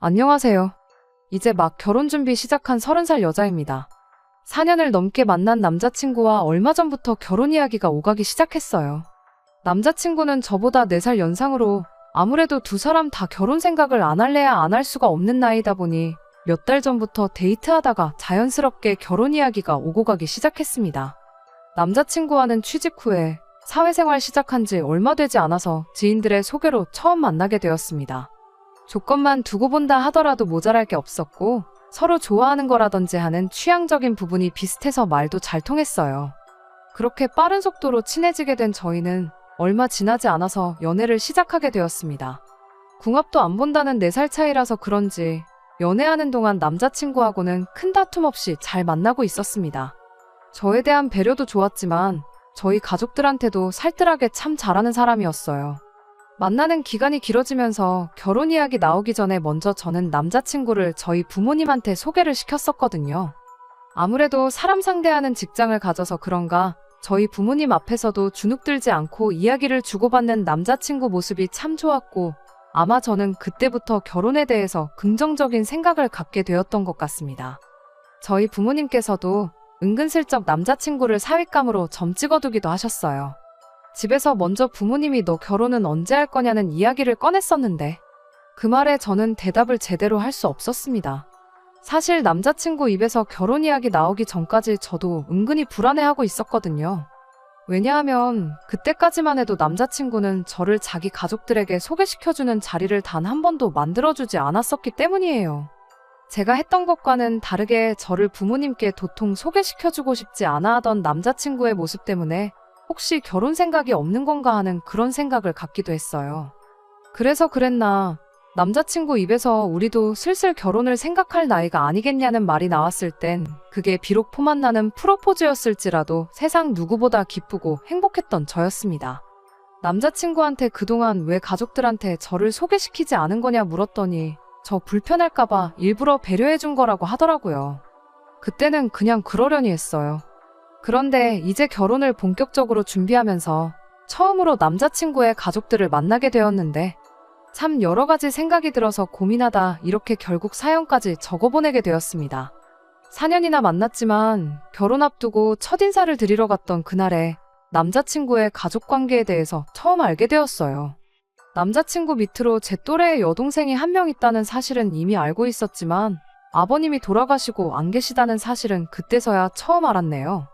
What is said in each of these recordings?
안녕하세요. 이제 막 결혼 준비 시작한 30살 여자입니다. 4년을 넘게 만난 남자친구와 얼마 전부터 결혼 이야기가 오가기 시작했어요. 남자친구는 저보다 4살 연상으로 아무래도 두 사람 다 결혼 생각을 안 할래야 안 할 수가 없는 나이다 보니 몇 달 전부터 데이트하다가 자연스럽게 결혼 이야기가 오고 가기 시작했습니다. 남자친구와는 취직 후에 사회생활 시작한 지 얼마 되지 않아서 지인들의 소개로 처음 만나게 되었습니다. 조건만 두고 본다 하더라도 모자랄 게 없었고 서로 좋아하는 거라든지 하는 취향적인 부분이 비슷해서 말도 잘 통했어요. 그렇게 빠른 속도로 친해지게 된 저희는 얼마 지나지 않아서 연애를 시작하게 되었습니다. 궁합도 안 본다는 4살 차이라서 그런지 연애하는 동안 남자친구하고는 큰 다툼 없이 잘 만나고 있었습니다. 저에 대한 배려도 좋았지만 저희 가족들한테도 살뜰하게 참 잘하는 사람이었어요. 만나는 기간이 길어지면서 결혼 이야기 나오기 전에 먼저 저는 남자친구를 저희 부모님한테 소개를 시켰었거든요. 아무래도 사람 상대하는 직장을 가져서 그런가 저희 부모님 앞에서도 주눅들지 않고 이야기를 주고받는 남자친구 모습이 참 좋았고 아마 저는 그때부터 결혼에 대해서 긍정적인 생각을 갖게 되었던 것 같습니다. 저희 부모님께서도 은근슬쩍 남자친구를 사윗감으로 점 찍어두기도 하셨어요. 집에서 먼저 부모님이 너 결혼은 언제 할 거냐는 이야기를 꺼냈었는데 그 말에 저는 대답을 제대로 할 수 없었습니다. 사실 남자친구 입에서 결혼 이야기 나오기 전까지 저도 은근히 불안해하고 있었거든요. 왜냐하면 그때까지만 해도 남자친구는 저를 자기 가족들에게 소개시켜주는 자리를 단 한 번도 만들어주지 않았었기 때문이에요. 제가 했던 것과는 다르게 저를 부모님께 도통 소개시켜주고 싶지 않아 하던 남자친구의 모습 때문에 혹시 결혼 생각이 없는 건가 하는 그런 생각을 갖기도 했어요. 그래서 그랬나 남자친구 입에서 우리도 슬슬 결혼을 생각할 나이가 아니겠냐는 말이 나왔을 땐 그게 비록 포만 나는 프로포즈였을지라도 세상 누구보다 기쁘고 행복했던 저였습니다. 남자친구한테 그동안 왜 가족들한테 저를 소개시키지 않은 거냐 물었더니 저 불편할까봐 일부러 배려해준 거라고 하더라고요. 그때는 그냥 그러려니 했어요. 그런데 이제 결혼을 본격적으로 준비하면서 처음으로 남자친구의 가족들을 만나게 되었는데 참 여러 가지 생각이 들어서 고민하다 이렇게 결국 사연까지 적어보내게 되었습니다. 4년이나 만났지만 결혼 앞두고 첫인사를 드리러 갔던 그날에 남자친구의 가족관계에 대해서 처음 알게 되었어요. 남자친구 밑으로 제 또래의 여동생이 한 명 있다는 사실은 이미 알고 있었지만 아버님이 돌아가시고 안 계시다는 사실은 그때서야 처음 알았네요.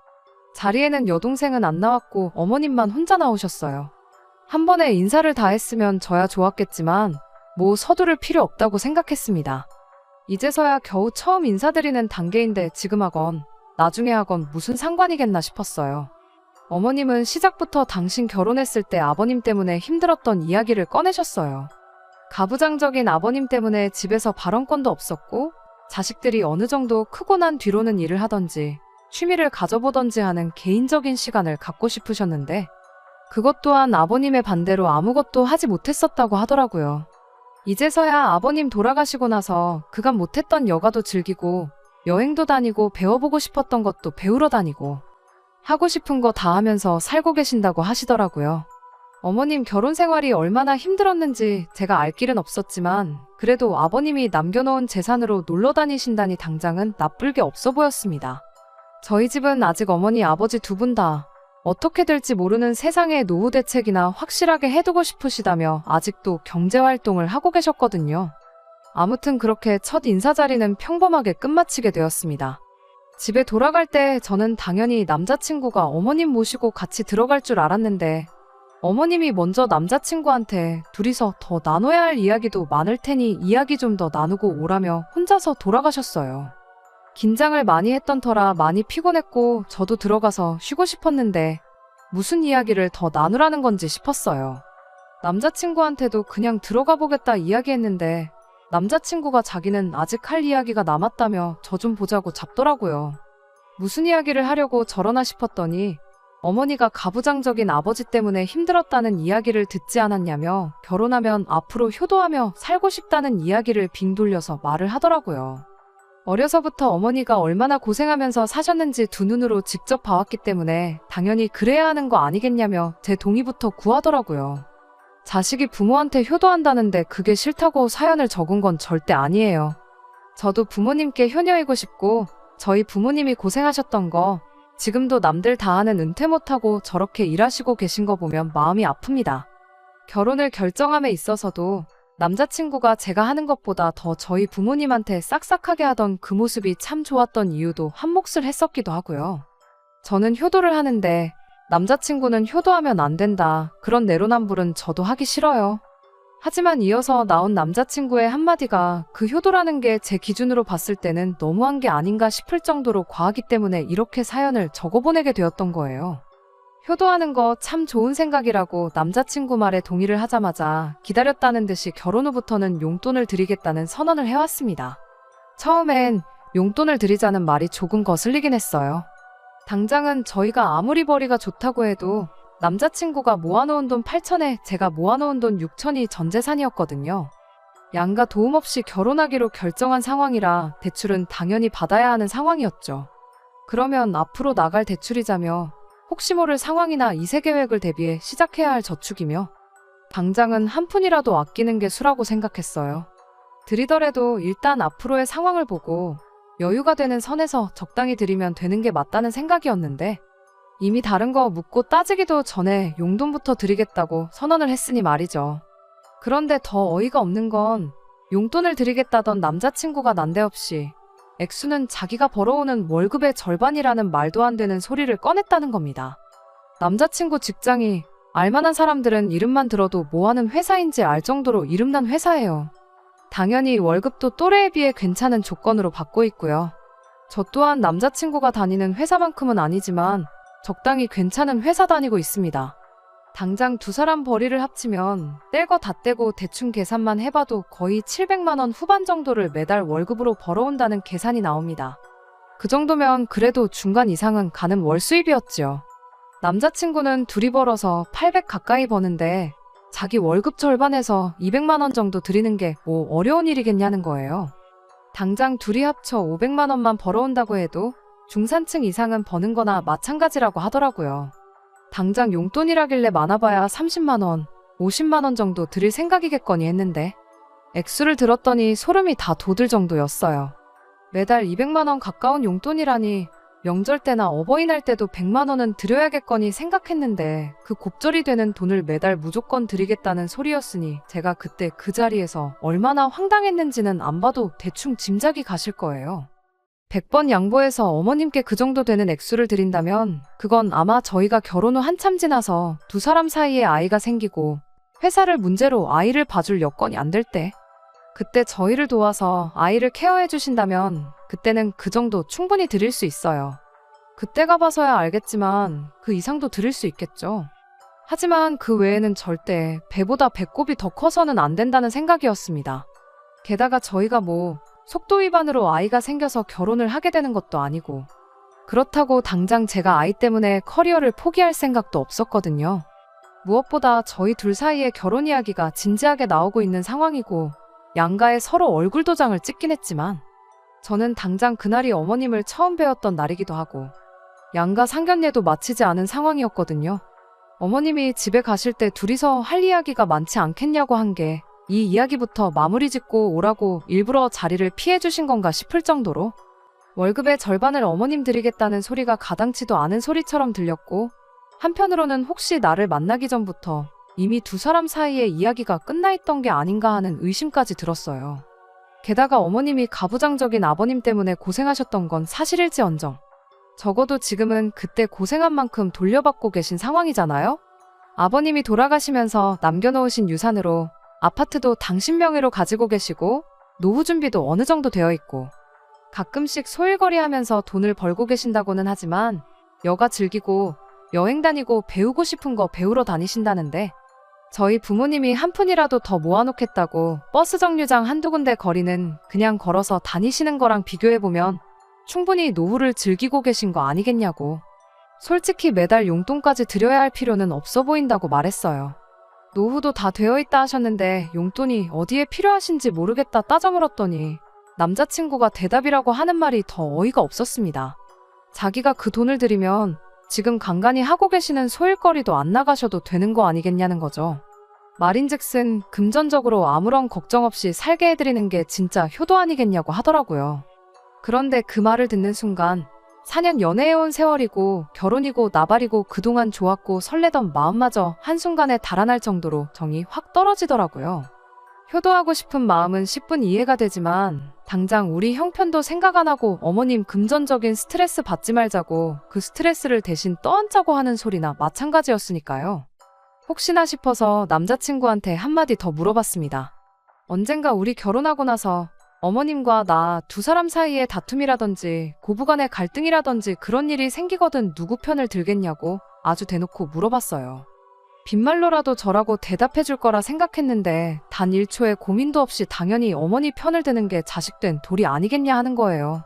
자리에는 여동생은 안 나왔고 어머님만 혼자 나오셨어요. 한 번에 인사를 다 했으면 저야 좋았겠지만 뭐 서두를 필요 없다고 생각했습니다. 이제서야 겨우 처음 인사드리는 단계인데 지금 하건 나중에 하건 무슨 상관이겠나 싶었어요. 어머님은 시작부터 당신 결혼했을 때 아버님 때문에 힘들었던 이야기를 꺼내셨어요. 가부장적인 아버님 때문에 집에서 발언권도 없었고 자식들이 어느 정도 크고 난 뒤로는 일을 하던지 취미를 가져보던지 하는 개인적인 시간을 갖고 싶으셨는데 그것 또한 아버님의 반대로 아무것도 하지 못했었다고 하더라고요. 이제서야 아버님 돌아가시고 나서 그간 못했던 여가도 즐기고 여행도 다니고 배워보고 싶었던 것도 배우러 다니고 하고 싶은 거 다 하면서 살고 계신다고 하시더라고요. 어머님 결혼 생활이 얼마나 힘들었는지 제가 알 길은 없었지만 그래도 아버님이 남겨놓은 재산으로 놀러 다니신다니 당장은 나쁠 게 없어 보였습니다. 저희 집은 아직 어머니 아버지 두 분 다 어떻게 될지 모르는 세상의 노후 대책이나 확실하게 해두고 싶으시다며 아직도 경제활동을 하고 계셨거든요. 아무튼 그렇게 첫 인사 자리는 평범하게 끝마치게 되었습니다. 집에 돌아갈 때 저는 당연히 남자친구가 어머님 모시고 같이 들어갈 줄 알았는데 어머님이 먼저 남자친구한테 둘이서 더 나눠야 할 이야기도 많을 테니 이야기 좀 더 나누고 오라며 혼자서 돌아가셨어요. 긴장을 많이 했던 터라 많이 피곤했고 저도 들어가서 쉬고 싶었는데 무슨 이야기를 더 나누라는 건지 싶었어요. 남자친구한테도 그냥 들어가 보겠다 이야기했는데 남자친구가 자기는 아직 할 이야기가 남았다며 저 좀 보자고 잡더라고요. 무슨 이야기를 하려고 저러나 싶었더니 어머니가 가부장적인 아버지 때문에 힘들었다는 이야기를 듣지 않았냐며 결혼하면 앞으로 효도하며 살고 싶다는 이야기를 빙 돌려서 말을 하더라고요. 어려서부터 어머니가 얼마나 고생하면서 사셨는지 두 눈으로 직접 봐왔기 때문에 당연히 그래야 하는 거 아니겠냐며 제 동의부터 구하더라고요. 자식이 부모한테 효도한다는데 그게 싫다고 사연을 적은 건 절대 아니에요. 저도 부모님께 효녀이고 싶고 저희 부모님이 고생하셨던 거 지금도 남들 다 하는 은퇴 못하고 저렇게 일하시고 계신 거 보면 마음이 아픕니다. 결혼을 결정함에 있어서도 남자친구가 제가 하는 것보다 더 저희 부모님한테 싹싹하게 하던 그 모습이 참 좋았던 이유도 한몫을 했었기도 하고요. 저는 효도를 하는데 남자친구는 효도하면 안 된다. 그런 내로남불은 저도 하기 싫어요. 하지만 이어서 나온 남자친구의 한마디가 그 효도라는 게 제 기준으로 봤을 때는 너무한 게 아닌가 싶을 정도로 과하기 때문에 이렇게 사연을 적어보내게 되었던 거예요. 효도하는 거 참 좋은 생각이라고 남자친구 말에 동의를 하자마자 기다렸다는 듯이 결혼 후부터는 용돈을 드리겠다는 선언을 해왔습니다. 처음엔 용돈을 드리자는 말이 조금 거슬리긴 했어요. 당장은 저희가 아무리 벌이가 좋다고 해도 남자친구가 모아놓은 돈 8천에 제가 모아놓은 돈 6천이 전 재산이었거든요. 양가 도움 없이 결혼하기로 결정한 상황이라 대출은 당연히 받아야 하는 상황이었죠. 그러면 앞으로 나갈 대출이자며 혹시 모를 상황이나 이세 계획을 대비해 시작해야 할 저축이며 당장은 한 푼이라도 아끼는 게 수라고 생각했어요. 드리더라도 일단 앞으로의 상황을 보고 여유가 되는 선에서 적당히 드리면 되는 게 맞다는 생각이었는데 이미 다른 거 묻고 따지기도 전에 용돈부터 드리겠다고 선언을 했으니 말이죠. 그런데 더 어이가 없는 건 용돈을 드리겠다던 남자친구가 난데없이 액수는 자기가 벌어오는 월급의 절반이라는 말도 안 되는 소리를 꺼냈다는 겁니다. 남자친구 직장이 알만한 사람들은 이름만 들어도 뭐하는 회사인지 알 정도로 이름난 회사예요. 당연히 월급도 또래에 비해 괜찮은 조건으로 받고 있고요. 저 또한 남자친구가 다니는 회사만큼은 아니지만 적당히 괜찮은 회사 다니고 있습니다. 당장 두 사람 벌이를 합치면 뗄 거 다 떼고 대충 계산만 해봐도 거의 700만 원 후반 정도를 매달 월급으로 벌어온다는 계산이 나옵니다. 그 정도면 그래도 중간 이상은 가는 월 수입이었지요. 남자친구는 둘이 벌어서 800 가까이 버는데 자기 월급 절반에서 200만 원 정도 드리는 게 뭐 어려운 일이겠냐는 거예요. 당장 둘이 합쳐 500만 원만 벌어온다고 해도 중산층 이상은 버는 거나 마찬가지라고 하더라고요. 당장 용돈이라길래 많아봐야 30만 원, 50만 원 정도 드릴 생각이겠거니 했는데 액수를 들었더니 소름이 다 돋을 정도였어요. 매달 200만 원 가까운 용돈이라니 명절 때나 어버이날 때도 100만 원은 드려야겠거니 생각했는데 그 곱절이 되는 돈을 매달 무조건 드리겠다는 소리였으니 제가 그때 그 자리에서 얼마나 황당했는지는 안 봐도 대충 짐작이 가실 거예요. 100번 양보해서 어머님께 그 정도 되는 액수를 드린다면 그건 아마 저희가 결혼 후 한참 지나서 두 사람 사이에 아이가 생기고 회사를 문제로 아이를 봐줄 여건이 안 될 때 그때 저희를 도와서 아이를 케어해 주신다면 그때는 그 정도 충분히 드릴 수 있어요. 그때 가봐서야 알겠지만 그 이상도 드릴 수 있겠죠. 하지만 그 외에는 절대 배보다 배꼽이 더 커서는 안 된다는 생각이었습니다. 게다가 저희가 뭐 속도 위반으로 아이가 생겨서 결혼을 하게 되는 것도 아니고 그렇다고 당장 제가 아이 때문에 커리어를 포기할 생각도 없었거든요. 무엇보다 저희 둘 사이에 결혼 이야기가 진지하게 나오고 있는 상황이고 양가에 서로 얼굴 도장을 찍긴 했지만 저는 당장 그날이 어머님을 처음 뵈었던 날이기도 하고 양가 상견례도 마치지 않은 상황이었거든요. 어머님이 집에 가실 때 둘이서 할 이야기가 많지 않겠냐고 한 게 이 이야기부터 마무리 짓고 오라고 일부러 자리를 피해 주신 건가 싶을 정도로 월급의 절반을 어머님 드리겠다는 소리가 가당치도 않은 소리처럼 들렸고 한편으로는 혹시 나를 만나기 전부터 이미 두 사람 사이에 이야기가 끝나 있던 게 아닌가 하는 의심까지 들었어요. 게다가 어머님이 가부장적인 아버님 때문에 고생하셨던 건 사실일지언정 적어도 지금은 그때 고생한 만큼 돌려받고 계신 상황이잖아요? 아버님이 돌아가시면서 남겨놓으신 유산으로 아파트도 당신 명의로 가지고 계시고 노후 준비도 어느 정도 되어 있고 가끔씩 소일거리 하면서 돈을 벌고 계신다고는 하지만 여가 즐기고 여행 다니고 배우고 싶은 거 배우러 다니신다는데 저희 부모님이 한 푼이라도 더 모아놓겠다고 버스 정류장 한두 군데 거리는 그냥 걸어서 다니시는 거랑 비교해보면 충분히 노후를 즐기고 계신 거 아니겠냐고. 솔직히 매달 용돈까지 드려야 할 필요는 없어 보인다고 말했어요. 노후도 다 되어 있다 하셨는데 용돈이 어디에 필요하신지 모르겠다 따져 물었더니 남자친구가 대답이라고 하는 말이 더 어이가 없었습니다. 자기가 그 돈을 드리면 지금 간간히 하고 계시는 소일거리도 안 나가셔도 되는 거 아니겠냐는 거죠. 말인즉슨 금전적으로 아무런 걱정 없이 살게 해드리는 게 진짜 효도 아니겠냐고 하더라고요. 그런데 그 말을 듣는 순간 4년 연애해온 세월이고 결혼이고 나발이고 그동안 좋았고 설레던 마음마저 한순간에 달아날 정도로 정이 확 떨어지더라고요. 효도하고 싶은 마음은 10분 이해가 되지만 당장 우리 형편도 생각 안 하고 어머님 금전적인 스트레스 받지 말자고 그 스트레스를 대신 떠안자고 하는 소리나 마찬가지였으니까요. 혹시나 싶어서 남자친구한테 한마디 더 물어봤습니다. 언젠가 우리 결혼하고 나서 어머님과 나 두 사람 사이에 다툼이라든지 고부간의 갈등이라든지 그런 일이 생기거든 누구 편을 들겠냐고 아주 대놓고 물어봤어요. 빈말로라도 저라고 대답해 줄 거라 생각했는데 단 1초의 고민도 없이 당연히 어머니 편을 드는 게 자식된 도리 아니겠냐 하는 거예요.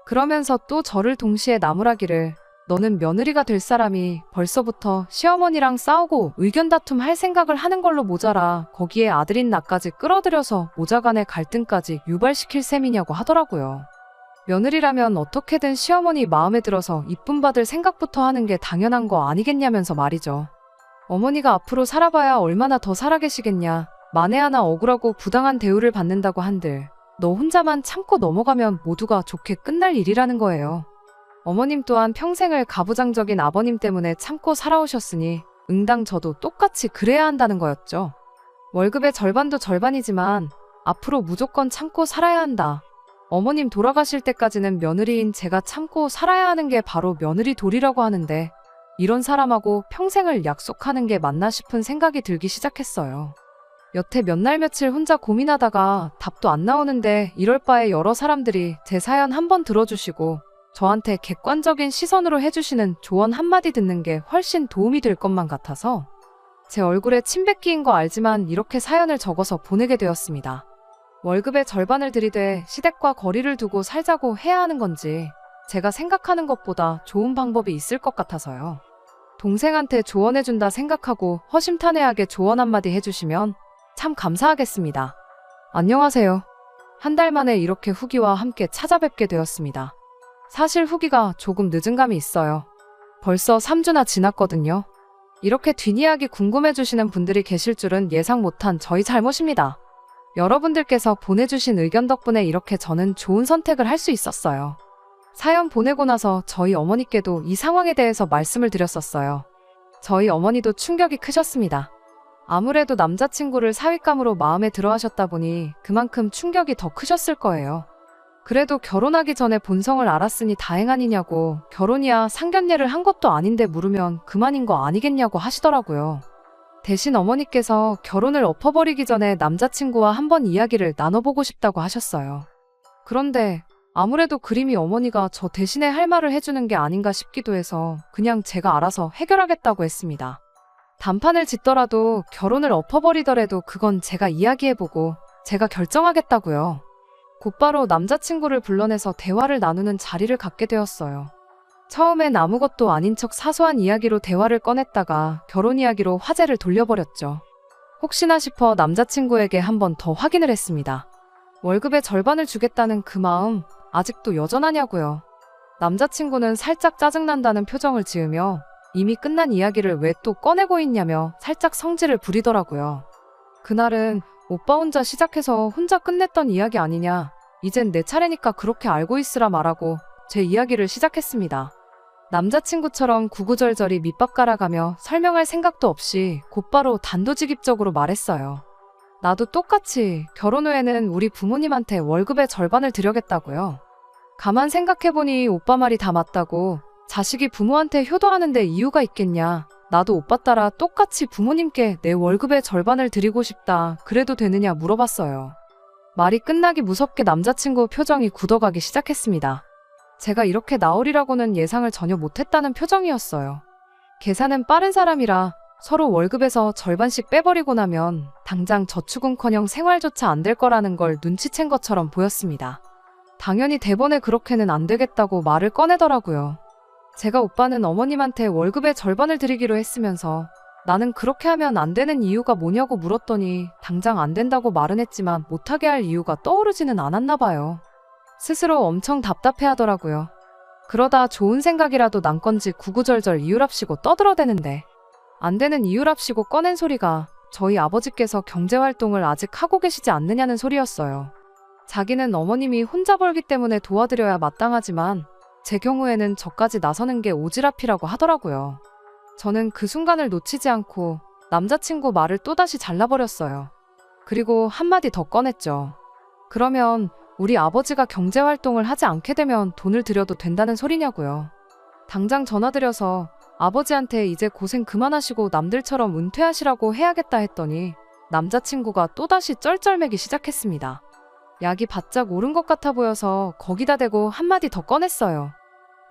그러면서 또 저를 동시에 나무라기를 너는 며느리가 될 사람이 벌써부터 시어머니랑 싸우고 의견 다툼 할 생각을 하는 걸로 모자라 거기에 아들인 나까지 끌어들여서 모자간의 갈등까지 유발시킬 셈이냐고 하더라고요. 며느리라면 어떻게든 시어머니 마음에 들어서 이쁨 받을 생각부터 하는 게 당연한 거 아니겠냐면서 말이죠. 어머니가 앞으로 살아봐야 얼마나 더 살아계시겠냐. 만에 하나 억울하고 부당한 대우를 받는다고 한들 너 혼자만 참고 넘어가면 모두가 좋게 끝날 일이라는 거예요. 어머님 또한 평생을 가부장적인 아버님 때문에 참고 살아오셨으니 응당 저도 똑같이 그래야 한다는 거였죠. 월급의 절반도 절반이지만 앞으로 무조건 참고 살아야 한다. 어머님 돌아가실 때까지는 며느리인 제가 참고 살아야 하는 게 바로 며느리 도리라고 하는데 이런 사람하고 평생을 약속하는 게 맞나 싶은 생각이 들기 시작했어요. 여태 몇 날 며칠 혼자 고민하다가 답도 안 나오는데 이럴 바에 여러 사람들이 제 사연 한번 들어주시고 저한테 객관적인 시선으로 해주시는 조언 한마디 듣는 게 훨씬 도움이 될 것만 같아서 제 얼굴에 침 뱉기인 거 알지만 이렇게 사연을 적어서 보내게 되었습니다. 월급의 절반을 들이대 시댁과 거리를 두고 살자고 해야 하는 건지 제가 생각하는 것보다 좋은 방법이 있을 것 같아서요. 동생한테 조언해준다 생각하고 허심탄회하게 조언 한마디 해주시면 참 감사하겠습니다. 안녕하세요. 한 달 만에 이렇게 후기와 함께 찾아뵙게 되었습니다. 사실 후기가 조금 늦은 감이 있어요. 벌써 3주나 지났거든요. 이렇게 뒷이야기 궁금해주시는 분들이 계실 줄은 예상 못한 저희 잘못입니다. 여러분들께서 보내주신 의견 덕분에 이렇게 저는 좋은 선택을 할 수 있었어요. 사연 보내고 나서 저희 어머니께도 이 상황에 대해서 말씀을 드렸었어요. 저희 어머니도 충격이 크셨습니다. 아무래도 남자친구를 사윗감으로 마음에 들어 하셨다 보니 그만큼 충격이 더 크셨을 거예요. 그래도 결혼하기 전에 본성을 알았으니 다행 아니냐고 결혼이야 상견례를 한 것도 아닌데 물으면 그만인 거 아니겠냐고 하시더라고요. 대신 어머니께서 결혼을 엎어버리기 전에 남자친구와 한번 이야기를 나눠보고 싶다고 하셨어요. 그런데 아무래도 그림이 어머니가 저 대신에 할 말을 해주는 게 아닌가 싶기도 해서 그냥 제가 알아서 해결하겠다고 했습니다. 단판을 짓더라도 결혼을 엎어버리더라도 그건 제가 이야기해보고 제가 결정하겠다고요. 곧바로 남자친구를 불러내서 대화를 나누는 자리를 갖게 되었어요. 처음엔 아무것도 아닌 척 사소한 이야기로 대화를 꺼냈다가 결혼 이야기로 화제를 돌려버렸죠. 혹시나 싶어 남자친구에게 한 번 더 확인을 했습니다. 월급의 절반을 주겠다는 그 마음 아직도 여전하냐고요. 남자친구는 살짝 짜증난다는 표정을 지으며 이미 끝난 이야기를 왜 또 꺼내고 있냐며 살짝 성질을 부리더라고요. 그날은 오빠 혼자 시작해서 혼자 끝냈던 이야기 아니냐. 이젠 내 차례니까 그렇게 알고 있으라 말하고 제 이야기를 시작했습니다. 남자친구처럼 구구절절히 밑밥 깔아가며 설명할 생각도 없이 곧바로 단도직입적으로 말했어요. 나도 똑같이 결혼 후에는 우리 부모님한테 월급의 절반을 드려겠다고요. 가만 생각해보니 오빠 말이 다 맞다고. 자식이 부모한테 효도하는데 이유가 있겠냐. 나도 오빠 따라 똑같이 부모님께 내 월급의 절반을 드리고 싶다. 그래도 되느냐 물어봤어요. 말이 끝나기 무섭게 남자친구 표정이 굳어가기 시작했습니다. 제가 이렇게 나오리라고는 예상을 전혀 못했다는 표정이었어요. 계산은 빠른 사람이라 서로 월급에서 절반씩 빼버리고 나면 당장 저축은커녕 생활조차 안 될 거라는 걸 눈치챈 것처럼 보였습니다. 당연히 대번에 그렇게는 안 되겠다고 말을 꺼내더라고요. 제가 오빠는 어머님한테 월급의 절반을 드리기로 했으면서 나는 그렇게 하면 안 되는 이유가 뭐냐고 물었더니 당장 안 된다고 말은 했지만 못하게 할 이유가 떠오르지는 않았나 봐요. 스스로 엄청 답답해 하더라고요. 그러다 좋은 생각이라도 난 건지 구구절절 이유랍시고 떠들어대는데 안 되는 이유랍시고 꺼낸 소리가 저희 아버지께서 경제활동을 아직 하고 계시지 않느냐는 소리였어요. 자기는 어머님이 혼자 벌기 때문에 도와드려야 마땅하지만 제 경우에는 저까지 나서는 게 오지랖이라고 하더라고요. 저는 그 순간을 놓치지 않고 남자친구 말을 또다시 잘라버렸어요. 그리고 한마디 더 꺼냈죠. 그러면 우리 아버지가 경제활동을 하지 않게 되면 돈을 드려도 된다는 소리냐고요. 당장 전화드려서 아버지한테 이제 고생 그만하시고 남들처럼 은퇴하시라고 해야겠다 했더니 남자친구가 또다시 쩔쩔매기 시작했습니다. 약이 바짝 오른 것 같아 보여서 거기다 대고 한마디 더 꺼냈어요.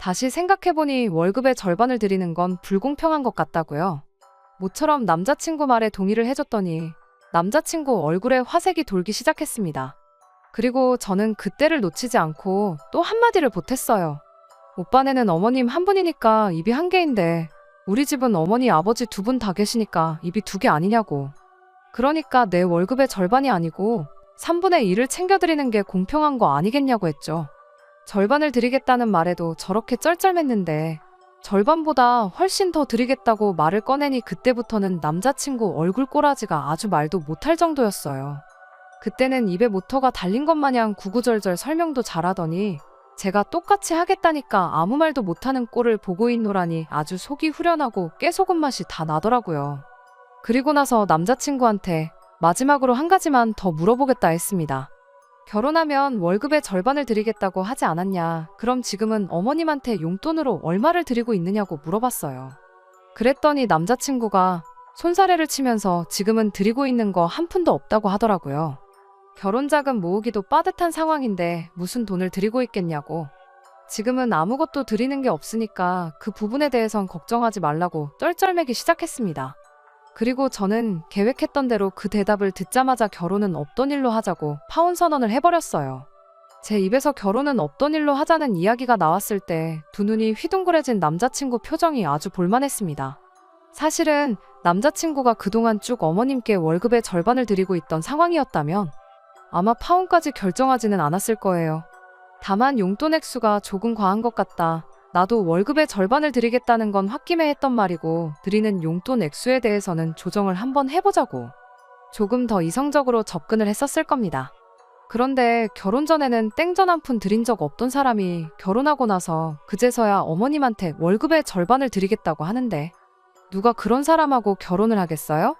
다시 생각해보니 월급의 절반을 드리는 건 불공평한 것 같다고요. 모처럼 남자친구 말에 동의를 해줬더니 남자친구 얼굴에 화색이 돌기 시작했습니다. 그리고 저는 그때를 놓치지 않고 또 한마디를 보탰어요. 오빠네는 어머님 한 분이니까 입이 한 개인데 우리 집은 어머니 아버지 두 분 다 계시니까 입이 두 개 아니냐고. 그러니까 내 월급의 절반이 아니고 3분의 1을 챙겨드리는 게 공평한 거 아니겠냐고 했죠. 절반을 드리겠다는 말에도 저렇게 쩔쩔맸는데 절반보다 훨씬 더 드리겠다고 말을 꺼내니 그때부터는 남자친구 얼굴 꼬라지가 아주 말도 못할 정도였어요. 그때는 입에 모터가 달린 것 마냥 구구절절 설명도 잘하더니 제가 똑같이 하겠다니까 아무 말도 못하는 꼴을 보고 있노라니 아주 속이 후련하고 깨소금 맛이 다 나더라고요. 그리고 나서 남자친구한테 마지막으로 한 가지만 더 물어보겠다 했습니다. 결혼하면 월급의 절반을 드리겠다고 하지 않았냐? 그럼 지금은 어머님한테 용돈으로 얼마를 드리고 있느냐고 물어봤어요. 그랬더니 남자친구가 손사래를 치면서 지금은 드리고 있는 거 한 푼도 없다고 하더라고요. 결혼자금 모으기도 빠듯한 상황인데 무슨 돈을 드리고 있겠냐고. 지금은 아무것도 드리는 게 없으니까 그 부분에 대해선 걱정하지 말라고 쩔쩔매기 시작했습니다. 그리고 저는 계획했던 대로 그 대답을 듣자마자 결혼은 없던 일로 하자고 파혼 선언을 해버렸어요. 제 입에서 결혼은 없던 일로 하자는 이야기가 나왔을 때 두 눈이 휘둥그레진 남자친구 표정이 아주 볼만했습니다. 사실은 남자친구가 그동안 쭉 어머님께 월급의 절반을 드리고 있던 상황이었다면 아마 파혼까지 결정하지는 않았을 거예요. 다만 용돈 액수가 조금 과한 것 같다. 나도 월급의 절반을 드리겠다는 건 홧김에 했던 말이고 드리는 용돈 액수에 대해서는 조정을 한번 해보자고 조금 더 이성적으로 접근을 했었을 겁니다. 그런데 결혼 전에는 땡전 한 푼 드린 적 없던 사람이 결혼하고 나서 그제서야 어머님한테 월급의 절반을 드리겠다고 하는데 누가 그런 사람하고 결혼을 하겠어요?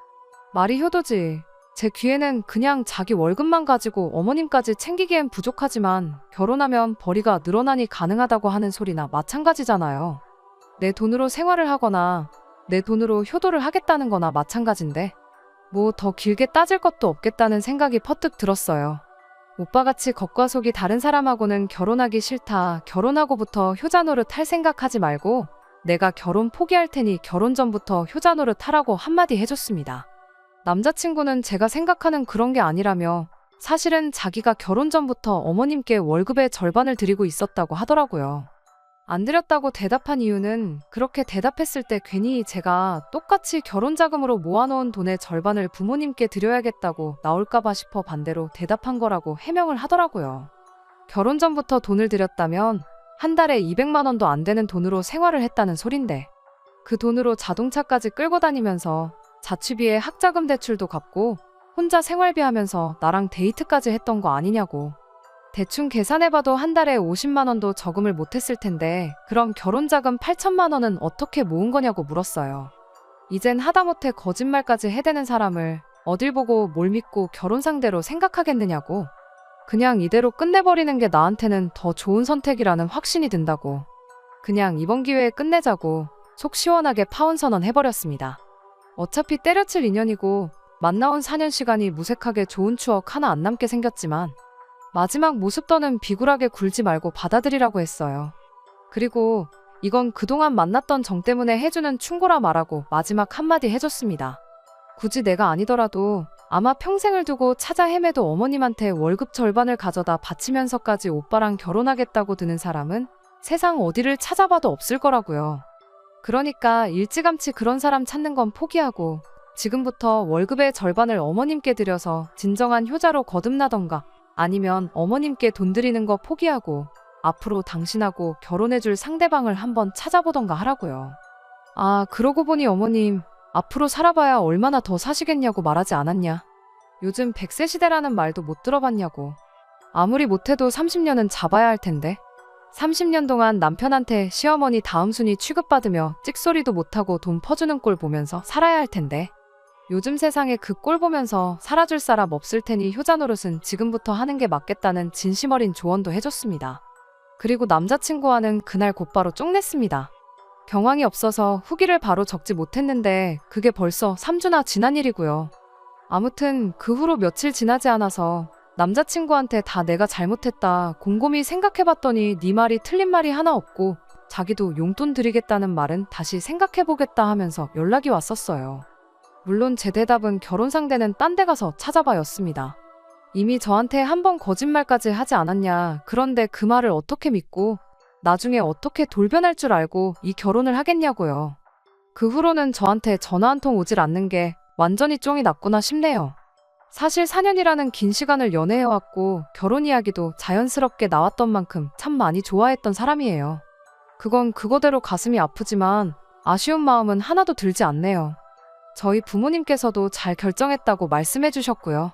말이 효도지. 제 귀에는 그냥 자기 월급만 가지고 어머님까지 챙기기엔 부족하지만 결혼하면 벌이가 늘어나니 가능하다고 하는 소리나 마찬가지잖아요. 내 돈으로 생활을 하거나 내 돈으로 효도를 하겠다는 거나 마찬가지인데 뭐 더 길게 따질 것도 없겠다는 생각이 퍼뜩 들었어요. 오빠같이 겉과 속이 다른 사람하고는 결혼하기 싫다. 결혼하고부터 효자 노릇 할 생각하지 말고 내가 결혼 포기할 테니 결혼 전부터 효자 노릇 하라고 한마디 해줬습니다. 남자친구는 제가 생각하는 그런 게 아니라며 사실은 자기가 결혼 전부터 어머님께 월급의 절반을 드리고 있었다고 하더라고요. 안 드렸다고 대답한 이유는 그렇게 대답했을 때 괜히 제가 똑같이 결혼 자금으로 모아놓은 돈의 절반을 부모님께 드려야겠다고 나올까봐 싶어 반대로 대답한 거라고 해명을 하더라고요. 결혼 전부터 돈을 드렸다면 한 달에 200만 원도 안 되는 돈으로 생활을 했다는 소린데 그 돈으로 자동차까지 끌고 다니면서 자취비에 학자금 대출도 갚고 혼자 생활비 하면서 나랑 데이트까지 했던 거 아니냐고. 대충 계산해봐도 한 달에 50만 원도 저금을 못했을 텐데 그럼 결혼자금 8천만 원은 어떻게 모은 거냐고 물었어요. 이젠 하다못해 거짓말까지 해대는 사람을 어딜 보고 뭘 믿고 결혼 상대로 생각하겠느냐고. 그냥 이대로 끝내버리는 게 나한테는 더 좋은 선택이라는 확신이 든다고. 그냥 이번 기회에 끝내자고 속 시원하게 파혼 선언 해버렸습니다. 어차피 때려칠 인연이고 만나온 4년 시간이 무색하게 좋은 추억 하나 안 남게 생겼지만 마지막 모습더는 비굴하게 굴지 말고 받아들이라고 했어요. 그리고 이건 그동안 만났던 정 때문에 해주는 충고라 말하고 마지막 한마디 해줬습니다. 굳이 내가 아니더라도 아마 평생을 두고 찾아 헤매도 어머님한테 월급 절반을 가져다 바치면서까지 오빠랑 결혼하겠다고 드는 사람은 세상 어디를 찾아봐도 없을 거라고요. 그러니까 일찌감치 그런 사람 찾는 건 포기하고 지금부터 월급의 절반을 어머님께 드려서 진정한 효자로 거듭나던가 아니면 어머님께 돈 드리는 거 포기하고 앞으로 당신하고 결혼해줄 상대방을 한번 찾아보던가 하라고요. 아, 그러고 보니 어머님 앞으로 살아봐야 얼마나 더 사시겠냐고 말하지 않았냐. 요즘 100세 시대라는 말도 못 들어봤냐고. 아무리 못해도 30년은 잡아야 할 텐데. 30년 동안 남편한테 시어머니 다음 순위 취급받으며 찍소리도 못하고 돈 퍼주는 꼴 보면서 살아야 할 텐데. 요즘 세상에 그 꼴 보면서 살아줄 사람 없을 테니 효자 노릇은 지금부터 하는 게 맞겠다는 진심 어린 조언도 해줬습니다. 그리고 남자친구와는 그날 곧바로 쪽냈습니다. 경황이 없어서 후기를 바로 적지 못했는데 그게 벌써 3주나 지난 일이고요. 아무튼 그 후로 며칠 지나지 않아서 남자친구한테 다 내가 잘못했다 곰곰이 생각해봤더니 네 말이 틀린 말이 하나 없고 자기도 용돈 드리겠다는 말은 다시 생각해보겠다 하면서 연락이 왔었어요. 물론 제 대답은 결혼 상대는 딴 데 가서 찾아봐였습니다. 이미 저한테 한 번 거짓말까지 하지 않았냐. 그런데 그 말을 어떻게 믿고 나중에 어떻게 돌변할 줄 알고 이 결혼을 하겠냐고요. 그 후로는 저한테 전화 한 통 오질 않는 게 완전히 쫑이 났구나 싶네요. 사실 4년이라는 긴 시간을 연애해왔고 결혼 이야기도 자연스럽게 나왔던 만큼 참 많이 좋아했던 사람이에요. 그건 그거대로 가슴이 아프지만 아쉬운 마음은 하나도 들지 않네요. 저희 부모님께서도 잘 결정했다고 말씀해 주셨고요.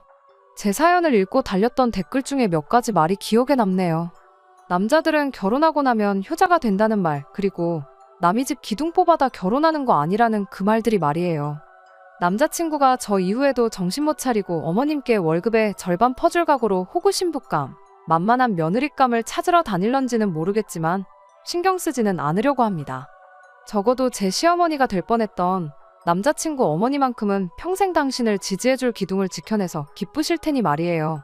제 사연을 읽고 달렸던 댓글 중에 몇 가지 말이 기억에 남네요. 남자들은 결혼하고 나면 효자가 된다는 말, 그리고 남의 집 기둥 뽑아다 결혼하는 거 아니라는 그 말들이 말이에요. 남자친구가 저 이후에도 정신 못 차리고 어머님께 월급의 절반 퍼줄 각오로 호구신부감, 만만한 며느리감을 찾으러 다닐런지는 모르겠지만 신경 쓰지는 않으려고 합니다. 적어도 제 시어머니가 될 뻔했던 남자친구 어머니만큼은 평생 당신을 지지해줄 기둥을 지켜내서 기쁘실 테니 말이에요.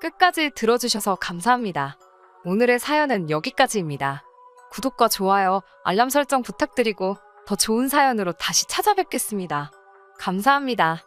끝까지 들어주셔서 감사합니다. 오늘의 사연은 여기까지입니다. 구독과 좋아요, 알람 설정 부탁드리고 더 좋은 사연으로 다시 찾아뵙겠습니다. 감사합니다.